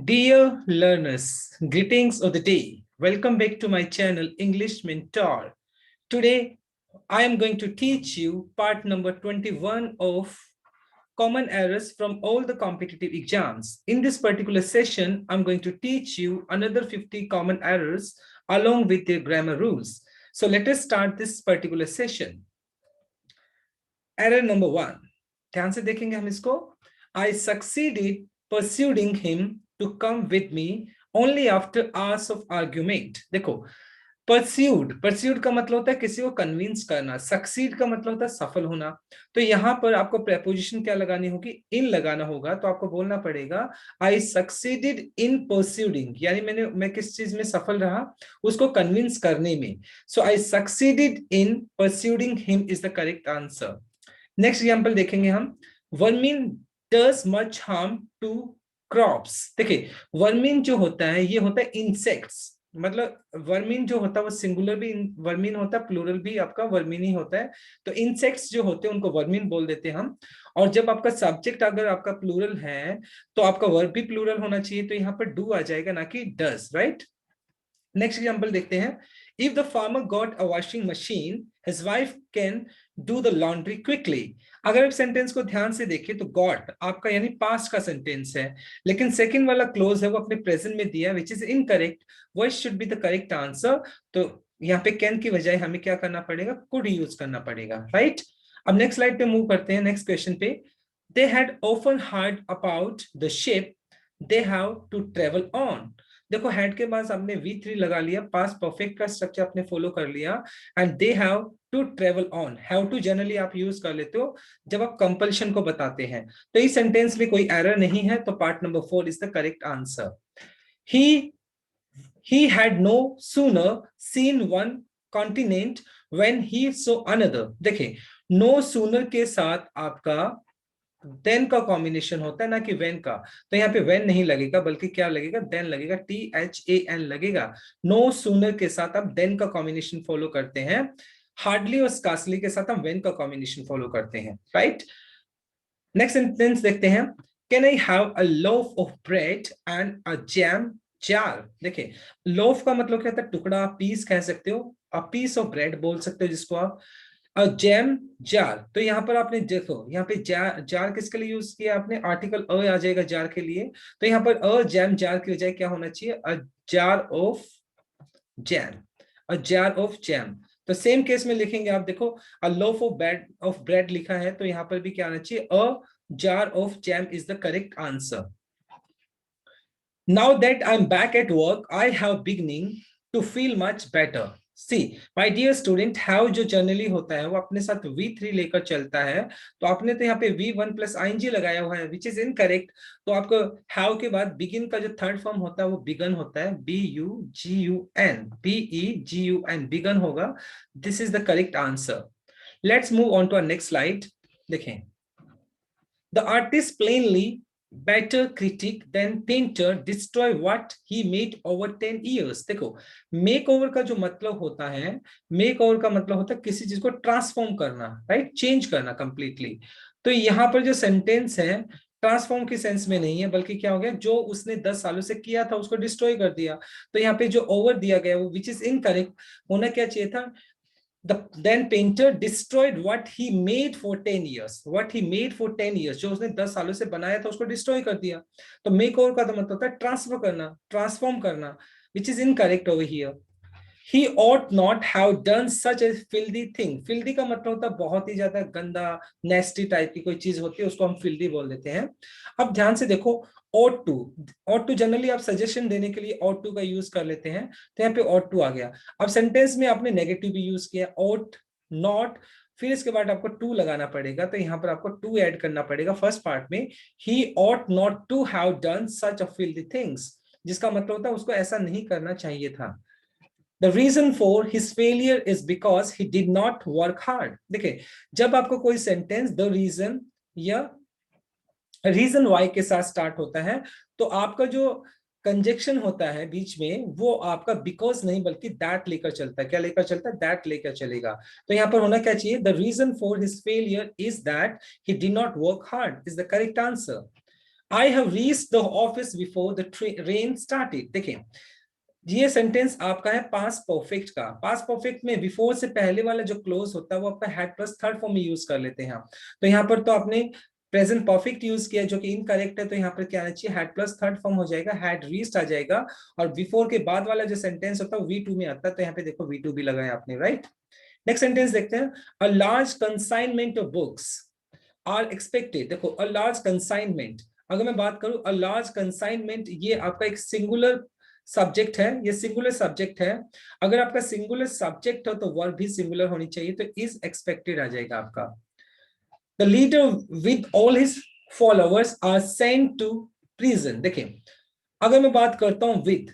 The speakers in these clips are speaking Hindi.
Dear learners, greetings of the day. Welcome back to my channel English Mentor. Today, I am going to teach you part number 21 of common errors from all the competitive exams. In this particular session, I'm going to teach you another 50 common errors along with their grammar rules. So let us start this particular session. Error number 1. ध्यान से देखेंगे हम इसको. I succeeded persuading him to come with me only after hours of argument. देखो, परस्यूड का मतलब होता है किसी को कन्विंस करना, सक्सीड का मतलब होता है सफल होना. तो यहाँ पर आपको प्रेपोजिशन क्या लगानी होगी? इन लगाना होगा. तो आपको बोलना पड़ेगा आई सक्सीडेड इन परस्यूडिंग, यानी मैं किस चीज में सफल रहा? उसको कन्विंस करने में. So I succeeded in persuading him is the correct answer. Next example देखेंगे हम. Vermin does much harm to crops. देखिए, वर्मिन जो होता है ये होता है इंसेक्ट्स. मतलब वर्मिन जो होता है वो सिंगुलर भी वर्मिन होता है, प्लूरल भी आपका वर्मिन ही होता है. तो इंसेक्ट्स जो होते हैं उनको वर्मिन बोल देते हैं हम. और जब आपका सब्जेक्ट अगर आपका प्लूरल है तो आपका वर्ब भी प्लूरल होना चाहिए. तो यहाँ पर डू आ जाएगा, ना कि डज. राइट. नेक्स्ट एग्जांपल देखते हैं. If the farmer got a washing machine, his wife can do the laundry quickly. अगर आप सेंटेंस को ध्यान से देखें तो got आपका यानी पास्ट का सेंटेंस है, लेकिन सेकंड वाला क्लोज है वो अपने प्रेजेंट में दिया, which is incorrect. What should be the correct answer? तो यहाँ पे can की बजाय हमें क्या करना पड़ेगा? could यूज करना पड़ेगा. राइट. अब नेक्स्ट स्लाइड पे मूव करते हैं. नेक्स्ट क्वेश्चन पे. They had often heard about the ship they have to travel on. देखो, हैड के बाद आपने V3 लगा लिया, पास्ट परफेक्ट का स्ट्रक्चर आपने फॉलो कर लिया. And they have to travel on. Have to generally आप यूज कर लेते हो जब आप कंपल्शन को बताते हैं. तो इस सेंटेंस में कोई एरर नहीं है. तो part number 4 is the correct answer. he had no sooner seen one continent when he saw another. देखिए, no sooner के साथ आपका देन का कॉम्बिनेशन होता है, ना कि वेन का. तो यहाँ पे वेन नहीं लगेगा, बल्कि क्या लगेगा? देन लगेगा. THAN लगेगा. नो सूनर के साथ आप देन का कॉम्बिनेशन फॉलो करते हैं. हार्डली और स्कार्सली के साथ हम वेन का कॉम्बिनेशन फॉलो करते हैं. राइट. नेक्स्ट सेंटेंस देखते हैं. Can I have a loaf of bread and a jam jar. देखिए, लोफ का मतलब क्या होता है? टुकड़ा. पीस कह सकते हो, अ पीस ऑफ ब्रेड बोल सकते हो जिसको आप. Jam jar. तो यहाँ पर आपने देखो, यहाँ पे जार किसके लिए यूज किया आपने? आर्टिकल अ आ जाएगा जार के लिए. तो यहाँ पर अ जैम जार की बजाय क्या होना चाहिए? A jar of jam. A jar of jam. तो सेम केस में लिखेंगे आप. देखो, अ लोफ ऑफ ब्रेड लिखा है, तो यहाँ पर भी क्या आना चाहिए? A jar of jam is the correct answer. Now that I'm back at work, I have beginning to feel much better. See, my dear student, have जो जनरली होता है वो अपने साथ V3 लेकर चलता है. तो आपने तो यहाँ पे V1 प्लस ING लगाया हुआ है, विच इज इनकरेक्ट. तो आपको have के बाद begin का जो थर्ड फॉर्म होता है वो begun होता है. BUGUN, BEGUN, begun होगा. This is the correct answer. Let's move on to our next slide. देखें. The artist plainly better critic than painter destroy what he made over 10 years. देखो, मेक ओवर का जो मतलब होता है, मेक ओवर का मतलब होता है किसी चीज को ट्रांसफॉर्म करना. राइट. चेंज करना कंप्लीटली. तो यहाँ पर जो सेंटेंस है ट्रांसफॉर्म की सेंस में नहीं है, बल्कि क्या हो गया? जो उसने 10 सालों से किया था उसको डिस्ट्रॉय कर दिया. तो यहाँ पे जो ओवर दिया गया वो विच इज इनकरेक्ट. होना क्या चाहिए था? then painter destroyed what he made for 10 years. What he made for 10 years, जो उसने 10 सालों से बनाया था उसको डिस्ट्रॉय कर दिया. तो मेक ओवर का तो मतलब होता है ट्रांसफर करना, ट्रांसफॉर्म करना, which is incorrect over here. He ought not have done such a filthy thing. Filthy का मतलब होता है बहुत ही ज्यादा गंदा, नेस्टी टाइप की कोई चीज होती है, उसको हम filthy बोल देते हैं. अब ध्यान से देखो, ought to जनरली आप सजेशन देने के लिए ought to का यूज कर लेते हैं. तो यहाँ पे ought to आ गया. अब सेंटेंस में आपने नेगेटिव भी यूज किया, ought not, फिर इसके बाद आपको टू लगाना पड़ेगा. तो यहाँ पर आपको टू ऐड करना पड़ेगा फर्स्ट पार्ट में. He ought not to have done such a filthy things, जिसका मतलब होता है उसको ऐसा नहीं करना चाहिए था. The reason for his failure is because he did not work hard. देखिए, जब आपको कोई सेंटेंस द रीजन या रीजन वाई के साथ स्टार्ट होता है, तो आपका जो कंजक्शन होता है बीच में वो आपका बिकॉज नहीं बल्कि दैट लेकर चलता है. क्या लेकर चलता है? दैट लेकर चलेगा. तो यहाँ पर होना क्या चाहिए? The reason for his failure is that he did not work hard is the correct answer. I have reached the office before the rain started. देखिए ये सेंटेंस आपका है पास्ट परफेक्ट का। पास्ट परफेक्ट में बिफोर से पहले वाला जो क्लोज होता है वो आपका हैड प्लस थर्ड फॉर्म में यूज कर लेते हैं। तो यहाँ पर तो आपने प्रेजेंट परफेक्ट यूज किया जो कि इनकरेक्ट है, तो यहाँ पर क्या आना चाहिए, हैड प्लस थर्ड फॉर्म हो जाएगा, हैड रीच्ड आ जाएगा। और बिफोर के बाद वाला जो सेंटेंस होता है V2 में आता है, तो यहाँ पे देखो V2 भी लगाया आपने, राइट। नेक्स्ट सेंटेंस देखते हैं, a large consignment of books are expected. देखो अ लार्ज कंसाइनमेंट, अगर मैं बात करूं अ लार्ज कंसाइनमेंट, ये आपका एक सिंगुलर सब्जेक्ट है, ये सिंगुलर सब्जेक्ट है। अगर आपका सिंगुलर सब्जेक्ट हो तो वर्ब भी सिंगुलर होनी चाहिए, तो इज एक्सपेक्टेड आ जाएगा आपका। The leader with all his followers are sent to prison. देखिए अगर मैं बात करता हूं with,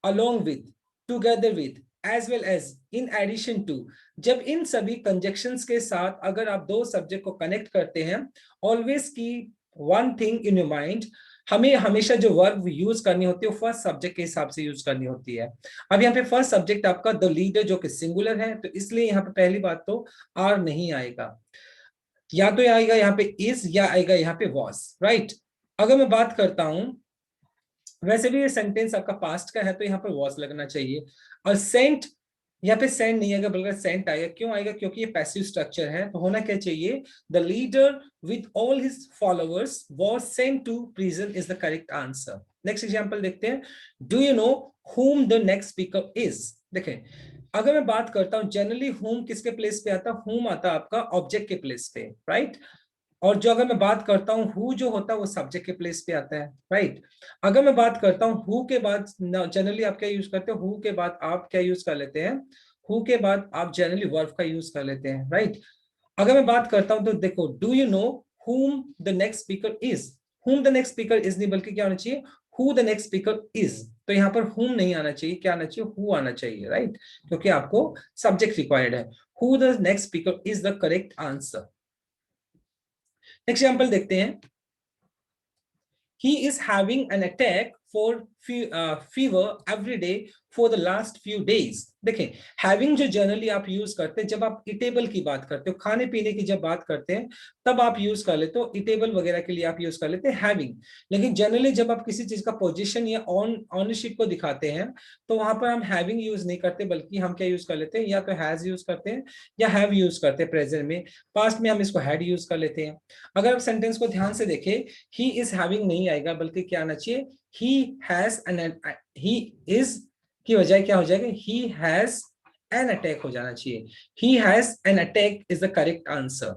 along with, together with, as well as, in addition to, जब इन सभी कंजक्शंस के साथ अगर आप दो सब्जेक्ट को कनेक्ट करते हैं, ऑलवेज की one thing in your mind, हमें हमेशा जो वर्ब यूज करनी होती है वो फर्स्ट सब्जेक्ट के हिसाब से यूज करनी होती है। अब यहाँ पे फर्स्ट सब्जेक्ट आपका द लीडर जो कि सिंगुलर है, तो इसलिए यहाँ पे पहली बात तो आर नहीं आएगा, या तो आएगा यहाँ पे इज या आएगा यहाँ पे वॉज, राइट। अगर मैं बात करता हूं, वैसे भी ये सेंटेंस आपका पास्ट का है तो यहाँ पर वॉज लगना चाहिए। और सेंट, यहाँ पे सेंड नहीं आएगा बल्कि सेंट आएगा। क्यों आएगा, क्योंकि ये पैसिव स्ट्रक्चर है, तो होना क्या चाहिए, the leader with all his followers was sent to prison is the correct answer. Next example देखते हैं, do you know whom the next speaker is। देखें अगर मैं बात करता हूं जनरली whom किसके प्लेस पे आता है, whom आता है आपका ऑब्जेक्ट के प्लेस पे, राइट। और जो अगर मैं बात करता हूँ हु जो होता है वो सब्जेक्ट के प्लेस पे आता है, राइट। अगर मैं बात करता हूँ हु के बाद जनरली आप क्या यूज करते हो, हु के बाद आप क्या यूज कर लेते हैं, हु के बाद आप जनरली वर्ब का यूज कर लेते हैं, राइट। अगर मैं बात करता हूं तो देखो do you know whom the next speaker is, whom the next speaker is नहीं बल्कि क्या होना चाहिए, who the next speaker is। तो यहाँ पर whom नहीं आना चाहिए, क्या आना चाहिए, who आना चाहिए, राइट, क्योंकि आपको सब्जेक्ट रिक्वायर्ड है। who the next speaker is the correct answer। Example देखते हैं, he is having an attack for fever every day for the last few days। देखें हैविंग जो जनरली आप यूज करते हैं जब आप इटेबल की बात करते हो, खाने पीने की जब बात करते हैं तब आप यूज कर लेते हो, इटेबल वगैरह के लिए आप यूज कर लेते हैं हैविंग। लेकिन जनरली जब आप किसी चीज का पोजीशन या ऑनरशिप को दिखाते हैं तो वहां पर हम हैविंग यूज नहीं करते, बल्कि हम क्या यूज कर लेते हैं, या तो हैज यूज करते हैं या हैव यूज करते हैं प्रेजेंट में। पास्ट में हम इसको हैड यूज कर लेते हैं। अगर आप सेंटेंस को ध्यान से देखें, ही इज हैविंग नहीं आएगा बल्कि क्या आना चाहिए, he has an he is की बजाय क्या हो जाएगा, he has an attack हो जाना चाहिए। he has an attack is the correct answer।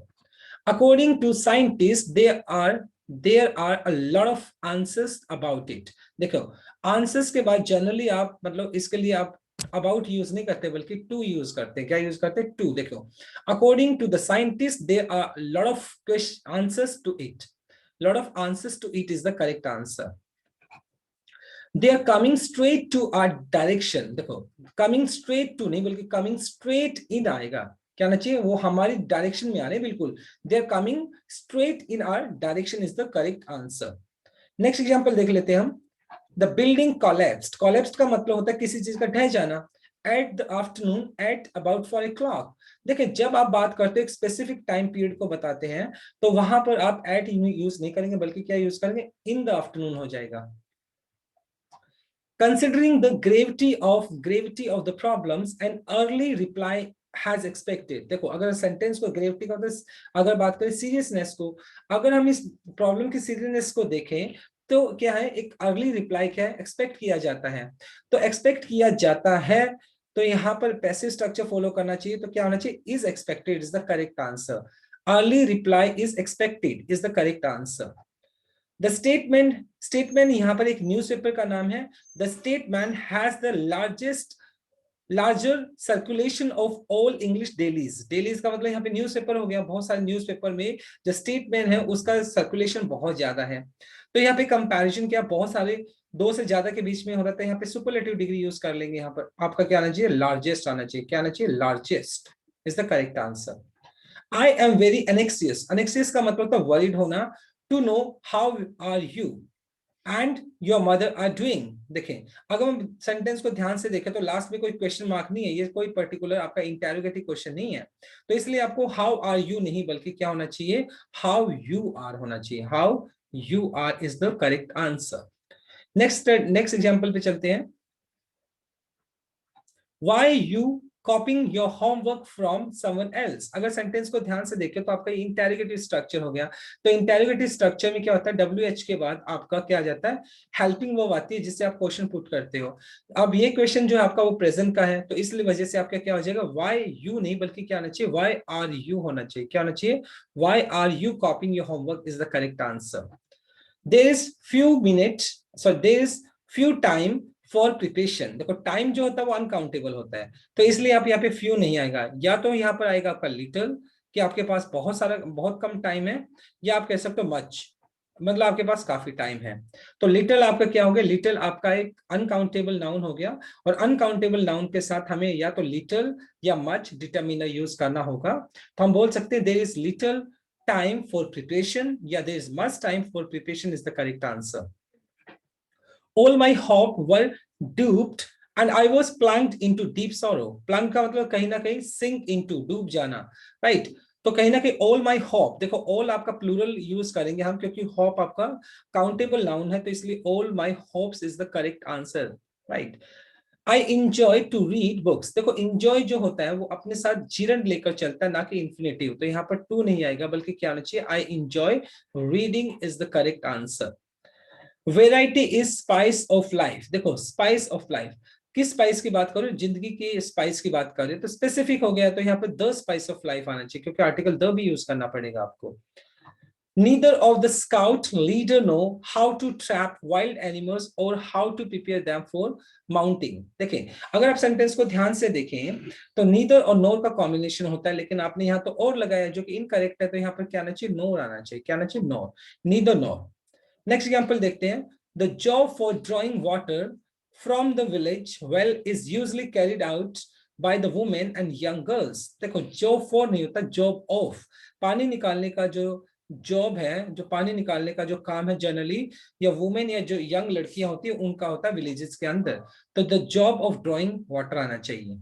according to scientists there are a lot of answers about it। देखो आंसर्स के बाद जनरली आप मतलब इसके लिए आप अबाउट यूज नहीं करते बल्कि टू यूज करते हैं। क्या यूज करते हैं, टू। देखो according to the scientist there are lot of answers to it, lot of answers to it is the correct answer. They are coming straight to our direction. देखो कमिंग स्ट्रेट टू नहीं बल्कि कमिंग स्ट्रेट इन आएगा, क्या आना चाहिए, वो हमारी डायरेक्शन में आ रहे हैं बिल्कुल। They are coming straight in our direction is the correct answer. Next example देख लेते हैं हम, द बिल्डिंग कोलैप्स्ड। कोलैप्स्ड का मतलब होता है किसी चीज का ढह जाना। At the afternoon at about 4 o'clock। देखिए जब आप बात करते हो एक स्पेसिफिक टाइम पीरियड को बताते हैं तो वहां पर आप एट यूज नहीं करेंगे बल्कि क्या यूज करेंगे, इन द आफ्टरनून हो जाएगा। Considering the gravity of the problems, an early reply has expected। देखो अगर सेंटेंस को ग्रेविटी का अगर बात करें सीरियसनेस को, अगर हम इस प्रॉब्लम की सीरियसनेस को देखें तो क्या है, एक अर्ली रिप्लाई क्या है, एक्सपेक्ट किया जाता है। तो एक्सपेक्ट किया जाता है तो यहाँ पर पैसिव स्ट्रक्चर फॉलो करना चाहिए, तो क्या होना चाहिए, is expected is the correct answer. Early reply is expected is the correct answer. The statement यहाँ पर एक न्यूज़पेपर का नाम है। The statement has the larger circulation of all English dailies. Dailies का मतलब यहाँ पे न्यूज़पेपर हो गया, बहुत सारे न्यूज़पेपर में जो स्टेटमेंट है उसका सर्कुलेशन बहुत ज्यादा है। तो यहाँ पे कंपैरिजन क्या, बहुत सारे दो से ज्यादा के बीच में हो रहा था, यहाँ पे सुपरलेटिव डिग्री यूज कर लेंगे। यहाँ पर आपका क्या आना चाहिए, लार्जेस्ट आना चाहिए। क्या आना चाहिए, largest is the correct answer. I am very anxious. Anxious का मतलब था वरीड होना। To know how are you and your mother are doing. देखें अगर हम सेंटेंस को ध्यान से देखें तो लास्ट में कोई क्वेश्चन मार्क नहीं है, ये कोई पर्टिकुलर आपका इंटेरोगेटिव क्वेश्चन नहीं है, तो इसलिए आपको हाउ आर यू नहीं बल्कि क्या होना चाहिए, हाउ यू आर होना चाहिए, how you are is the correct answer. Next example पे चलते हैं। Why you copying your homework from someone else? अगर सेंटेंस को ध्यान से देखें तो आपका इंटेरोगेटिव स्ट्रक्चर हो गया। तो इंटेरोगेटिव स्ट्रक्चर में क्या होता है, WH के बाद आपका क्या आ जाता है, हेल्पिंग वर्ब आती है जिससे आप क्वेश्चन पुट करते हो। अब ये क्वेश्चन जो है आपका वो प्रेजेंट का है, तो इसलिए वजह से आपका क्या हो जाएगा, वाई यू नहीं बल्कि क्या आना चाहिए, वाई आर यू होना चाहिए। क्या होना चाहिए, why are you copying your homework is the correct answer. There is few minutes, so there is few time for preparation. देखो टाइम जो होता है वो अनकाउंटेबल होता है, तो इसलिए आप यहाँ पे फ्यू नहीं आएगा, या तो यहाँ पर आएगा आपका लिटिल कि आपके पास बहुत सारा बहुत कम टाइम है, या आप कह सकते हो मच मतलब आपके पास काफी टाइम है। तो लिटिल आपका क्या हो गया, लिटिल आपका एक अनकाउंटेबल नाउन हो गया, और अनकाउंटेबल नाउन के साथ हमें या तो लिटिल या मच डिटरमिनर यूज करना होगा। तो हम बोल सकते हैं there is little time for preparation, yeah, there is much time for preparation is the correct answer. All my hope were duped and I was plunged into deep sorrow. Plunge का मतलब कहीं ना कहीं sink into, डूब जाना, right? तो कहीं ना कहीं all my hope, देखो all आपका प्लूरल यूज करेंगे हम क्योंकि hope आपका काउंटेबल नाउन है, तो इसलिए all my hopes is the correct answer, right? I enjoy to read books. देखो इंजॉय जो होता है वो अपने साथ जीरन लेकर चलता है, ना कि इंफिनिटिव, तो यहाँ पर टू नहीं आएगा बल्कि क्या होना चाहिए, I enjoy reading is the correct answer. Variety is spice of life. देखो स्पाइस ऑफ लाइफ, किस स्पाइस की बात करो, जिंदगी की स्पाइस की बात कर रहे हैं, तो स्पेसिफिक हो गया, तो यहाँ पर द स्पाइस ऑफ लाइफ आना चाहिए क्योंकि आर्टिकल द भी यूज करना पड़ेगा आपको। Neither of the scout leader know how to trap wild animals or how to prepare them for mounting। देखें अगर आप सेंटेंस को ध्यान से देखें तो नीदर और नोर का कॉम्बिनेशन होता है, लेकिन आपने यहाँ तो और लगाया जो कि इनकरेक्ट है, तो यहाँ पर क्या आना चाहिए, नोर आना चाहिए। क्या आना चाहिए, नोर, नीदर नोर। नेक्स्ट एग्जांपल देखते हैं। The job for drawing water from the village well is usually carried out by the women and young girls. देखो जॉब फॉर नहीं होता, जॉब ऑफ, पानी निकालने का जो जॉब है, जो पानी निकालने का जो काम है जनरली या वुमेन या जो यंग लड़कियां होती है उनका होता है विलेजेस के अंदर, तो the job of drawing water आना चाहिए।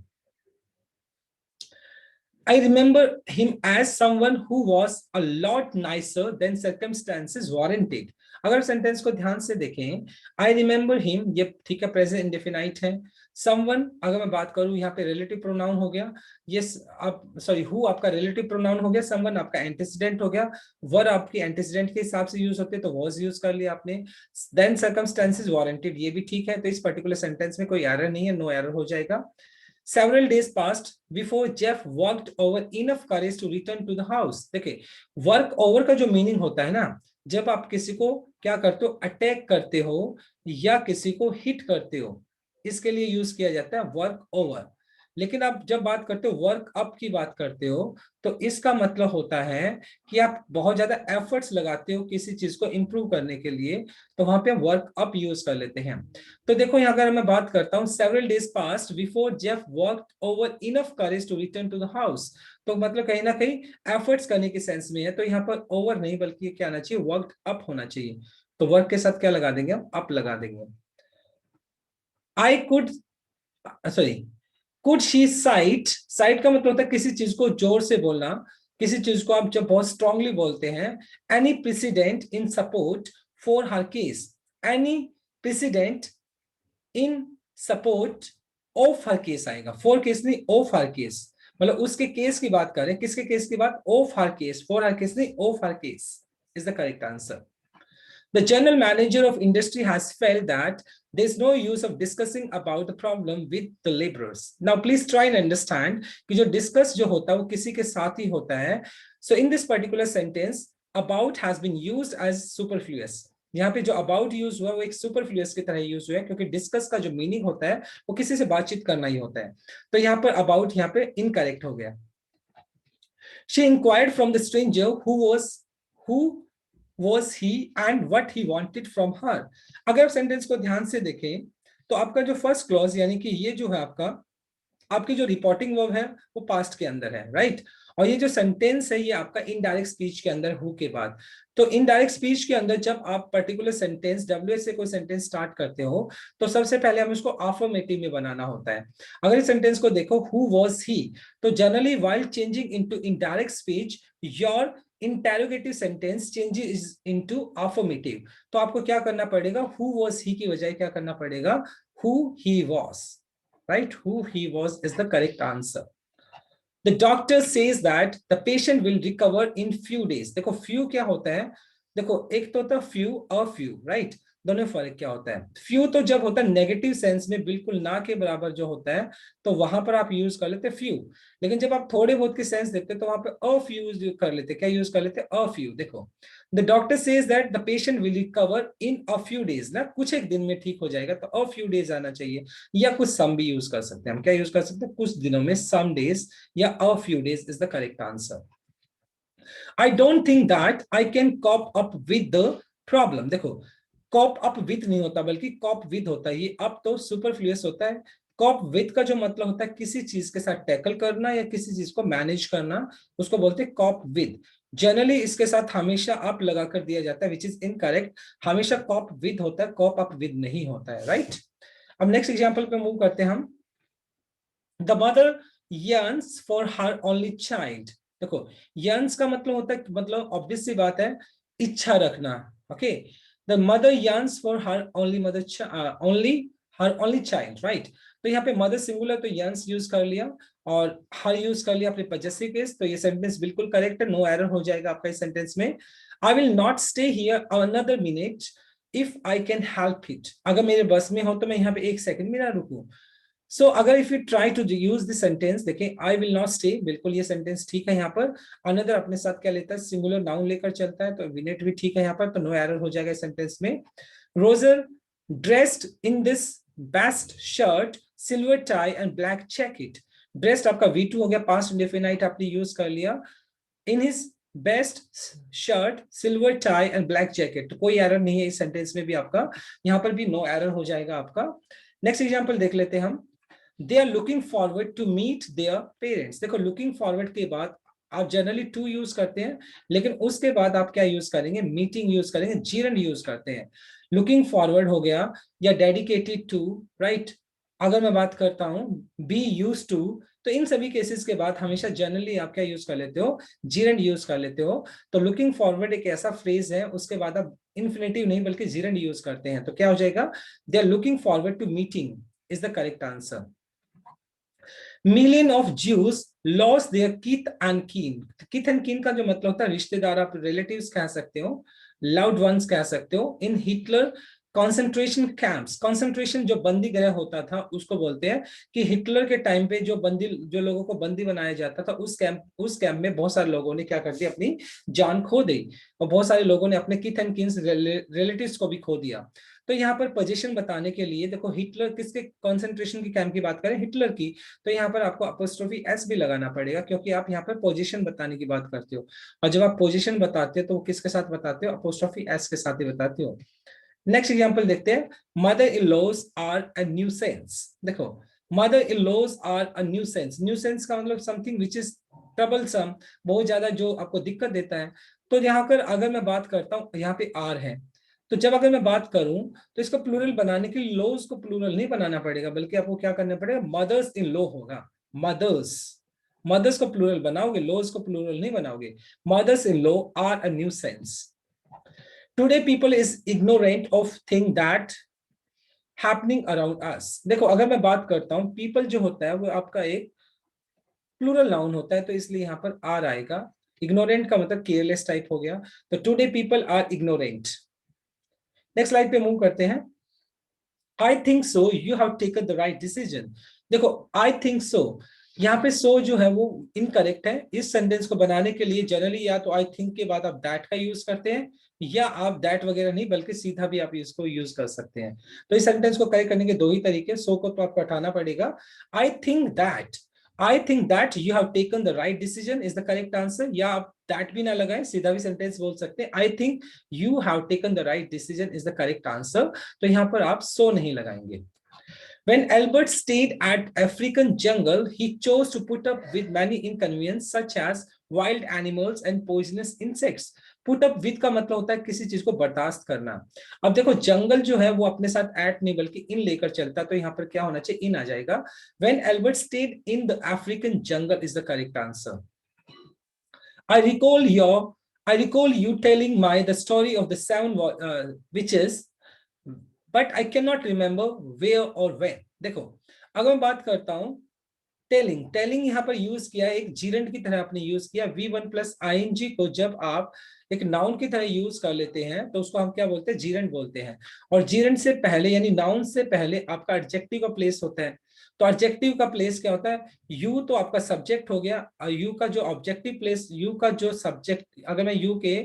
I remember him as someone who was a lot nicer than circumstances warranted। अगर सेंटेंस को ध्यान से देखें, I remember him ये ठीक है प्रेजेंट इंडेफिनाइट है। someone अगर मैं बात करूं यहाँ पे रिलेटिव प्रोनाउन हो गया, यस आप सॉरी हु आपका रिलेटिव प्रोनाउन हो गया, someone आपका एंटीसीडेंट हो गया, वर आपकी एंटीसीडेंट के हिसाब से यूज होते हैं तो was यूज कर लिया आपने, देन सर्कमस्टेंसेस वारंटेड ये भी ठीक है, तो इस पर्टिकुलर सेंटेंस में कोई एरर नहीं है, नो एरर हो जाएगा। Several days passed before Jeff worked over enough courage to return to the house। देखिए वर्क ओवर का जो मीनिंग होता है ना, जब आप किसी को क्या करते हो, अटैक करते हो या किसी को हिट करते हो, इसके लिए यूज किया जाता है वर्क ओवर। लेकिन आप जब बात करते हो वर्क अप की बात करते हो, तो इसका मतलब होता है कि आप बहुत ज्यादा एफर्ट्स लगाते हो किसी चीज को इंप्रूव करने के लिए, तो वहां पे वर्क अप यूज कर लेते हैं। तो देखो यहाँ अगर मैं बात करता हूँ several days past before Jeff worked over enough courage to return to the house, तो मतलब कहीं ना कहीं एफर्ट्स करने के सेंस में है, तो यहाँ पर ओवर नहीं बल्कि क्या आना चाहिए, वर्कड अप होना चाहिए। तो वर्क के साथ क्या लगा देंगे, हम अप लगा देंगे। I could sorry could she site, site का मतलब होता है किसी चीज को जोर से बोलना, किसी चीज को आप जब बहुत स्ट्रांगली बोलते हैं। Any president in support for her case, any president in support of her case आएगा, फॉर केस नहीं, ऑफ हर केस, मतलब उसके केस की बात करें, किसके केस की बात, of her case, for her case नहीं, of her case is the correct answer. The general manager of industry has felt that there's no use of discussing about the problem with the laborers. Now, please try and understand कि जो discuss जो होता है वो किसी के साथ ही होता है. So, in this particular sentence, about has been used as superfluous. यहाँ पे जो about यूज हुआ वो एक superfluous की तरह यूज हुआ है क्योंकि discuss का जो मीनिंग होता है वो किसी से बातचीत करना ही होता है. तो यहाँ पर about यहाँ पे incorrect हो गया. She inquired from the stranger who was he and what he wanted from her। अगर आप सेंटेंस को ध्यान से देखें तो आपका जो फर्स्ट क्लॉज यानी कि ये जो है आपका आपकी जो रिपोर्टिंग वर्ब है वो पास्ट के अंदर है, राइट। और ये जो सेंटेंस है ये आपका इनडायरेक्ट स्पीच के अंदर हु के बाद। तो इनडायरेक्ट स्पीच के अंदर जब आप पर्टिकुलर सेंटेंस डब्ल्यूएच से कोई सेंटेंस स्टार्ट करते हो तो सबसे पहले हमें उसको अफर्मेटिव में बनाना होता है। अगर इस सेंटेंस को देखो हु वाज ही, तो generally while changing into indirect speech your interrogative sentence changes into affirmative, तो आपको क्या करना पड़ेगा, हु वाज ही की बजाय क्या करना पड़ेगा, who he was, right, who he was is the correct answer. The doctor says that the patient will recover in few days। देखो few क्या होता है, देखो एक तो होता है few a few, राइट, दोनों में फर्क क्या होता है। few तो जब होता है नेगेटिव सेंस में, बिल्कुल ना के बराबर जो होता है, तो वहां पर आप यूज कर लेते few। लेकिन जब आप थोड़े बहुत के सेंस देखते हैं तो वहां पे a few यूज कर लेते, क्या यूज कर लेते, a few। देखो the doctor says that the patient will recover in a few days, ना कुछ एक दिन में ठीक हो जाएगा, तो अ फ्यू डेज आना चाहिए, या कुछ सम भी यूज कर सकते हैं हम, क्या यूज कर सकते हैं, कुछ दिनों में, सम डेज या a few days is the correct answer। I don't think that I can cope up with the problem। देखो cope up with नहीं होता बल्कि cope with होता है, ये up तो सुपरफ्लुअस होता है। cope with का जो मतलब होता है किसी चीज के साथ टैकल करना या किसी चीज को मैनेज करना, उसको बोलते हैं cope with। जनरली इसके साथ हमेशा up लगा कर दिया जाता है, विच इज इनकरेक्ट, हमेशा cope with होता है, cope up with नहीं होता है, राइट। अब नेक्स्ट एग्जाम्पल पे मूव करते हैं हम। The mother yearns for her only child। देखो yearns का मतलब होता है, मतलब ऑब्वियस सी बात है, इच्छा रखना, okay. The mother yearns for her only mother only her only child, right. तो यहाँ पे मदर सिंगुलर, तो yearns यूज कर लिया और हर यूज कर लिया अपने पजेसिव केस, तो ये सेंटेंस बिल्कुल करेक्ट है, नो एरर हो जाएगा आपका इस सेंटेंस में। I will not stay here another minute if I can help it. अगर मेरे बस में हो तो मैं यहाँ पे एक सेकंड में ना रुकूं। सो अगर if you try to use this sentence, देखें आई विल नॉट स्टे, बिल्कुल ये सेंटेंस ठीक है। यहाँ पर अनदर अपने साथ क्या लेता है, सिंगुलर नाउन लेकर चलता है, तो विनेट भी ठीक है यहाँ पर, तो नो एरर हो जाएगा इस सेंटेंस में। Roger dressed in this best shirt, silver tie and black jacket. Dressed आपका V2 हो गया, पास्ट इंडेफिनाइट आपने यूज कर लिया। In his best shirt, silver tie and black jacket, तो कोई एरर नहीं है इस सेंटेंस में भी आपका, यहाँ पर भी नो एरर हो जाएगा आपका। नेक्स्ट एग्जांपल देख लेते हैं हम। They are looking forward to meet their parents. देखो लुकिंग फॉरवर्ड के बाद आप जनरली टू यूज करते हैं, लेकिन उसके बाद आप क्या यूज करेंगे, मीटिंग यूज करेंगे, जीरन यूज करते हैं। लुकिंग फॉरवर्ड हो गया, या डेडिकेटेड टू, राइट। अगर मैं बात करता हूं बी यूज टू, तो इन सभी केसेस के बाद हमेशा जनरली आप क्या यूज कर लेते हो, जीरन यूज कर लेते हो। तो लुकिंग फॉरवर्ड एक ऐसा फ्रेज है, उसके बाद आप इन्फिनेटिव नहीं बल्कि जीरन यूज करते हैं, तो क्या हो जाएगा, they are looking forward to meeting is the correct answer. Million of Jews lost their kith and kin. Kith and कीन का जो मतलब होता है रिश्तेदार, आप रिलेटिव्स कह सकते हो, लाउड वंस कह सकते हो। इन हिटलर कॉन्सेंट्रेशन कैंप्स, कॉन्सेंट्रेशन जो बंदी गृह होता था उसको बोलते हैं, कि हिटलर के टाइम पे जो बंदी, जो लोगों को बंदी बनाया जाता था, उस कैंप में बहुत सारे लोगों ने क्या कर दिया, अपनी जान खो दी, और बहुत सारे लोगों ने अपने किथ एंड कीन्स रिलेटिव्स को भी खो दिया। तो यहाँ पर पोजीशन बताने के लिए देखो, हिटलर किसके कॉन्सेंट्रेशन की कैंप की बात करें, हिटलर की, तो यहाँ पर आपको अपोस्ट्रोफी एस भी लगाना पड़ेगा, क्योंकि आप यहाँ पर पोजीशन बताने की बात करते हो, और जब आप पोजीशन बताते हो तो वो किसके साथ बताते हो, अपोस्ट्रोफी एस के साथ ही बताते हो। नेक्स्ट एग्जांपल देखते हैं। Mother in laws are a nuisance. देखो mother in laws are a nuisance, nuisance का मतलब समथिंग विच इज ट्रबलसम, बहुत ज्यादा जो आपको दिक्कत देता है। तो यहाँ पर अगर मैं बात करता हूँ, यहाँ पे आर है, तो जब अगर मैं बात करूं तो इसको प्लूरल बनाने के लिए लॉज को प्लूरल नहीं बनाना पड़ेगा, बल्कि आपको क्या करना पड़ेगा, मदर्स इन लॉ होगा। मदर्स, मदर्स को प्लूरल बनाओगे, लॉज को प्लूरल नहीं बनाओगे। Mothers in law are a nuisance. Today people is ignorant of thing that happening around us. देखो अगर मैं बात करता हूं, पीपल जो होता है वो आपका एक प्लूरल नाउन होता है, तो इसलिए यहाँ पर आर आएगा। इग्नोरेंट का मतलब केयरलेस टाइप हो गया, तो today people are ignorant. Next slide पे मूव करते हैं। I think so you have taken the right decision. देखो आई थिंक सो, यहाँ पे सो जो है वो इनकरेक्ट है। इस सेंटेंस को बनाने के लिए जनरली या तो आई थिंक के बाद आप दैट का यूज करते हैं, या आप दैट वगैरह नहीं बल्कि सीधा भी आप इसको यूज कर सकते हैं। तो इस सेंटेंस को करेक्ट करने के दो ही तरीके, सो को तो आपको हटाना पड़ेगा। I think that, I think that you have taken the right decision is the correct answer, या आप दैट भी ना लगाएं, सीधा भी सेंटेंस बोल सकते हैं, I think you have taken the right decision is the correct answer, तो यहाँ पर आप सो नहीं लगाएंगे। When Albert stayed at African jungle, he chose to put up with many inconveniences such as wild animals and poisonous insects. Put up with का मतलब होता है किसी चीज को बर्दाश्त करना। अब देखो जंगल जो है वो अपने साथ एट नहीं बल्कि इन लेकर चलता, तो यहाँ पर क्या होना चाहिए, इन आ जाएगा। When Albert stayed in the African jungle is the correct answer. I recall your I recall you telling the story of the seven witches, but I cannot remember where or when. देखो, अगर मैं बात करता हूँ टेलिंग यहाँ पर यूज किया है, एक जीरेंट की तरह आपने यूज किया। V1 प्लस ING को जब आप एक नाउन की तरह यूज कर लेते हैं तो उसको हम क्या बोलते हैं, जीरेंट बोलते हैं। और जीरेंट से पहले यानी नाउन से पहले आपका एडजेक्टिव का प्लेस होता है। तो एडजेक्टिव का प्लेस क्या होता है, यू तो आपका सब्जेक्ट हो गया, यू का जो ऑब्जेक्टिव प्लेस, यू का जो सब्जेक्ट, अगर मैं यू के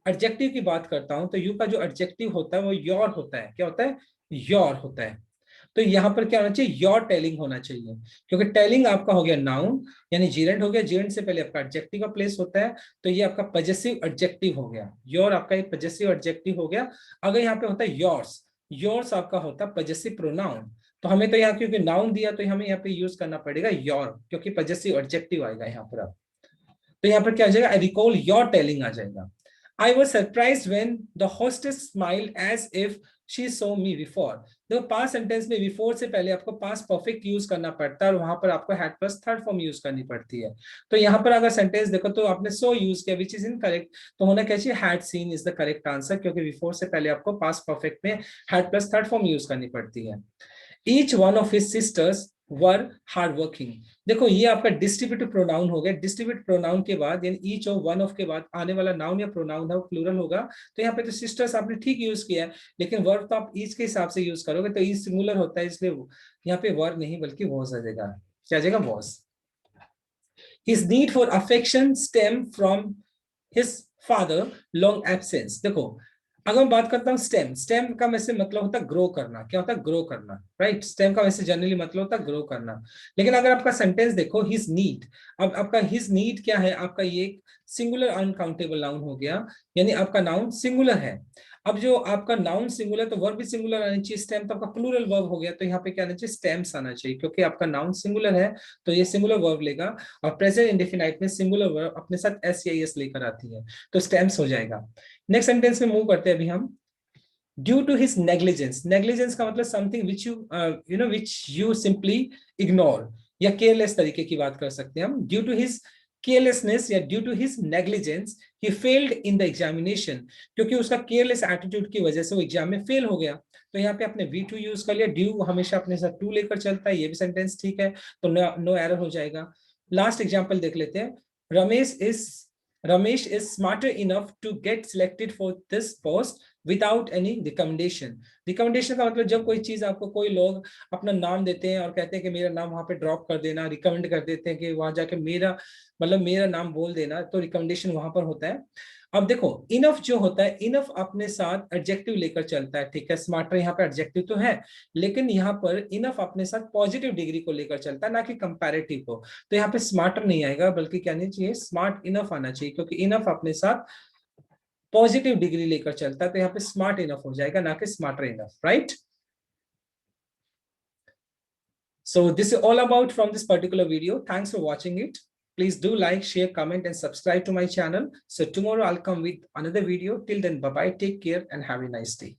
एडजेक्टिव की बात करता हूं तो यू का जो एडजेक्टिव होता है वो योर होता है। क्या होता है, योर होता है। तो यहाँ पर क्या होना चाहिए, योर टेलिंग होना चाहिए, क्योंकि टेलिंग आपका हो गया नाउन यानी जीरेंट हो गया, जीरेंट से पहले आपका एडजेक्टिव का प्लेस होता है, तो ये आपका पजेसिव एडजेक्टिव हो गया। योर आपका एक पजेसिव एडजेक्टिव हो गया। अगर यहाँ पे होता है योर्स, योर्स आपका होता है पजेसिव प्रोनाउन। तो हमें तो यहाँ क्योंकि नाउन दिया तो हमें यहाँ पे यूज करना पड़ेगा योर, क्योंकि पजेसिव एडजेक्टिव आएगा यहाँ पर। अब तो यहाँ पर क्या आ जाएगा, आई रिकॉल योर टेलिंग आ जाएगा। I was surprised when the hostess smiled as if she saw me before. देखो पास्ट सेंटेंस में बिफोर से पहले आपको पास्ट परफेक्ट यूज करना पड़ता है और वहां पर आपको had plus third form use करनी पड़ती है। तो यहाँ पर अगर सेंटेंस देखो तो आपने सो यूज किया विच इज इनकरेक्ट, तो होना क्या चाहिए, had seen is the correct answer, क्योंकि बिफोर से पहले आपको पास्ट परफेक्ट में had plus third form use करनी पड़ती है। Each one of his sisters were hard working. देखो ये आपका डिस्ट्रीब्यूटिव प्रोनाउन हो गया। डिस्ट्रीब्यूटिव प्रोनाउन के बाद यानी ईच और वन ऑफ के बाद आने वाला नाउन या प्रोनाउन है वो प्लूरल होगा। तो यहाँ पे तो सिस्टर्स आपने ठीक यूज किया है, लेकिन वर्ब तो आप ईच के हिसाब से यूज करोगे तो ईच सिंगुलर होता है, इसलिए यहाँ पे वर्ब नहीं बल्कि वॉज आ जाएगा। क्या आ जाएगा, was. His need for affection stem from his father long absence. देखो अगर मैं बात करता हूँ स्टेम, स्टेम का वैसे मतलब होता है ग्रो करना। क्या होता है, ग्रो करना, राइट। स्टेम का वैसे जनरली मतलब होता है ग्रो करना। लेकिन अगर आपका सेंटेंस देखो हिज नीड, अब आपका हिज नीड क्या है, आपका ये एक सिंगुलर अनकाउंटेबल नाउन हो गया, यानी आपका नाउन सिंगुलर है। अब जो आपका नाउन सिंगुलर तो वर्ब भी सिंगुलर आना चाहिए, स्टेम तो आपका प्लूरल वर्ब हो गया, तो यहाँ पे क्या आना चाहिए, स्टेम्स आना चाहिए, क्योंकि आपका नाउन सिंगुलर है तो ये सिंगुलर वर्ब लेगा। और प्रेजेंट इंडेफिनाइट में सिंगुलर वर्ब अपने साथ एस या एस लेकर आती है, तो स्टेम्स हो जाएगा। नेक्स्ट सेंटेंस में मूव करते हैं अभी हम। Due to his negligence, negligence का मतलब something which you which you simply ignore या केयरलेस तरीके की बात कर सकते हैं हम। ड्यू टू हिज केयरलेसनेस या due to his negligence he failed in the examination, क्योंकि उसका केयरलेस एटीट्यूड की वजह से वो एग्जाम में फेल हो गया। तो यहाँ पे आपने V2 यूज कर लिया, ड्यू हमेशा अपने साथ टू लेकर चलता है, ये भी सेंटेंस ठीक है, तो नो एरर हो जाएगा। लास्ट एग्जाम्पल देख लेते हैं। Ramesh is smarter enough to get selected for this post without any recommendation. Recommendation का मतलब जब कोई चीज आपको कोई लोग अपना नाम देते हैं और कहते हैं कि मेरा नाम वहां पे ड्रॉप कर देना, रिकमेंड कर देते हैं कि वहां जाके मेरा मतलब मेरा नाम बोल देना, तो रिकमेंडेशन वहां पर होता है। अब देखो इनफ जो होता है, इनफ अपने साथ एडजेक्टिव लेकर चलता है, ठीक है। स्मार्टर यहाँ पे एडजेक्टिव तो है, लेकिन यहाँ पर इनफ अपने साथ पॉजिटिव डिग्री को लेकर चलता है, ना कि कंपैरेटिव को। तो यहाँ पे स्मार्टर नहीं आएगा, बल्कि क्या नहीं चाहिए, स्मार्ट इनफ आना चाहिए, क्योंकि इनफ अपने साथ पॉजिटिव डिग्री लेकर चलता है, तो यहाँ पे स्मार्ट इनफ हो जाएगा, ना कि smarter enough, right. So this is all about from this particular video. Thanks for watching it. Please do like, share, comment, and subscribe to my channel. So tomorrow I'll come with another video. Till then, bye-bye. Take care and have a nice day.